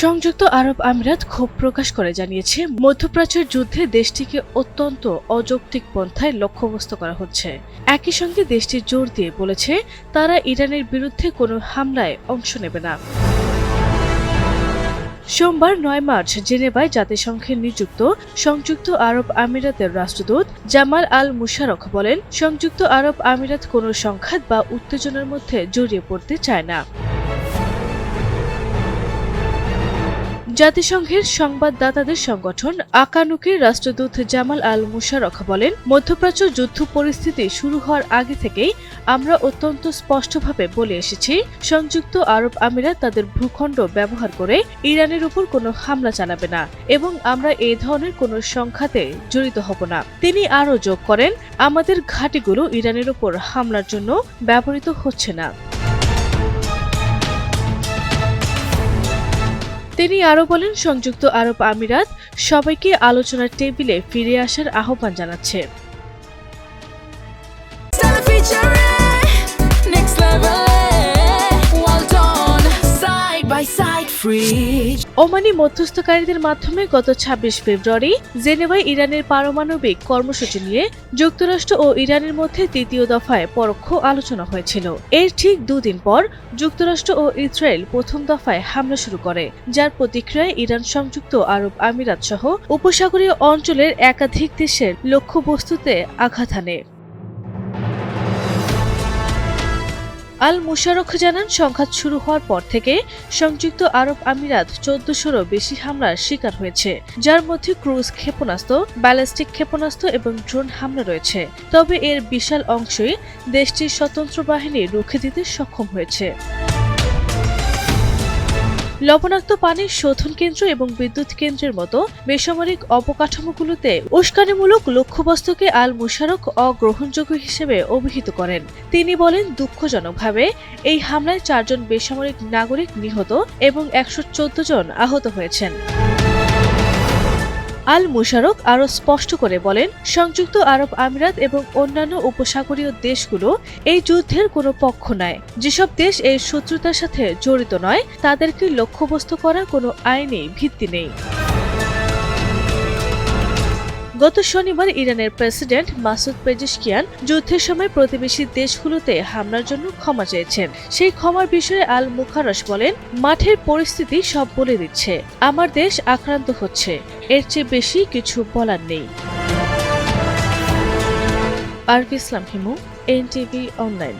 সংযুক্ত আরব আমিরাত ক্ষোভ প্রকাশ করে জানিয়েছে, মধ্যপ্রাচ্যের যুদ্ধে দেশটিকে অত্যন্ত অযৌক্তিক পন্থায় লক্ষ্যবস্তু করা হচ্ছে। একই সঙ্গে দেশটি জোর দিয়ে বলেছে তারা ইরানের বিরুদ্ধে কোনো হামলায় অংশ নেবে না। সোমবার ৯ মার্চ জেনেভায় জাতিসংঘে নিযুক্ত সংযুক্ত আরব আমিরাতের রাষ্ট্রদূত জামাল আল মুশারক বলেন, সংযুক্ত আরব আমিরাত কোনো সংঘাত বা উত্তেজনার মধ্যে জড়িয়ে পড়তে চায় না। জাতিসংঘের সংবাদদাতাদের সংগঠন আকানুকের রাষ্ট্রদূত জামাল আল মুশারক বলেন, মধ্যপ্রাচ্য যুদ্ধ পরিস্থিতি শুরু হওয়ার আগে থেকেই আমরা অত্যন্ত স্পষ্টভাবে বলে এসেছি, সংযুক্ত আরব আমিরাত তাদের ভূখণ্ড ব্যবহার করে ইরানের উপর কোনো হামলা চালাবে না এবং আমরা এই ধরনের কোনো সংঘাতে জড়িত হব না। তিনি আরও যোগ করেন, আমাদের ঘাঁটিগুলো ইরানের উপর হামলার জন্য ব্যবহৃত হচ্ছে না। তিনি আরও বলেন, সংযুক্ত আরব আমিরাত সবাইকে আলোচনার টেবিলে ফিরে আসার আহ্বান জানাচ্ছে। ওমানি মধ্যস্থকারীদের মাধ্যমে গত ২৬ ফেব্রুয়ারি জেনেভায় ইরানের পারমাণবিক কর্মসূচি নিয়ে যুক্তরাষ্ট্র ও ইরানের মধ্যে তৃতীয় দফায় পরোক্ষ আলোচনা হয়েছিল। এর ঠিক দুদিন পর যুক্তরাষ্ট্র ও ইসরায়েল প্রথম দফায় হামলা শুরু করে, যার প্রতিক্রিয়ায় ইরান সংযুক্ত আরব আমিরাত সহ উপসাগরীয় অঞ্চলের একাধিক দেশের লক্ষ্যবস্তুতে আঘাত হানে। আল মুশারক জানান, সংঘাত শুরু হওয়ার পর থেকে সংযুক্ত আরব আমিরাত ১৪০০রও বেশি হামলার শিকার হয়েছে, যার মধ্যে ক্রুজ ক্ষেপণাস্ত্র, ব্যালিস্টিক ক্ষেপণাস্ত্র এবং ড্রোন হামলা রয়েছে। তবে এর বিশাল অংশই দেশটির স্বতন্ত্র বাহিনী রুখে দিতে সক্ষম হয়েছে। লবণাক্ত পানির শোধন কেন্দ্র এবং বিদ্যুৎ কেন্দ্রের মতো বেসামরিক অবকাঠামোগুলোতে উস্কানিমূলক লক্ষ্যবস্তুকে আল মুশারক অগ্রহণযোগ্য হিসেবে অভিহিত করেন। তিনি বলেন, দুঃখজনকভাবে এই হামলায় ৪ জন বেসামরিক নাগরিক নিহত এবং ১১৪ জন আহত হয়েছেন। আল মুশারক আরও স্পষ্ট করে বলেন, সংযুক্ত আরব আমিরাত এবং অন্যান্য উপসাগরীয় দেশগুলো এই যুদ্ধের কোনো পক্ষ নয়। যেসব দেশ এই শত্রুতার সাথে জড়িত নয় তাদেরকে লক্ষ্যবস্তু করার কোনো আইনি ভিত্তি নেই। গত শনিবার ইরানের প্রেসিডেন্ট মাসুদ পেজেশকিয়ান যুদ্ধের সময় প্রতিবেশী দেশগুলোতে হামলার জন্য ক্ষমা চেয়েছেন। সেই ক্ষমার বিষয়ে আল মুখারস বলেন, মাঠের পরিস্থিতি সব বলে দিচ্ছে, আমার দেশ আক্রান্ত হচ্ছে, এর চেয়ে বেশি কিছু বলার নেই। আরবি ইসলাম হিমু, এনটিভি অনলাইন।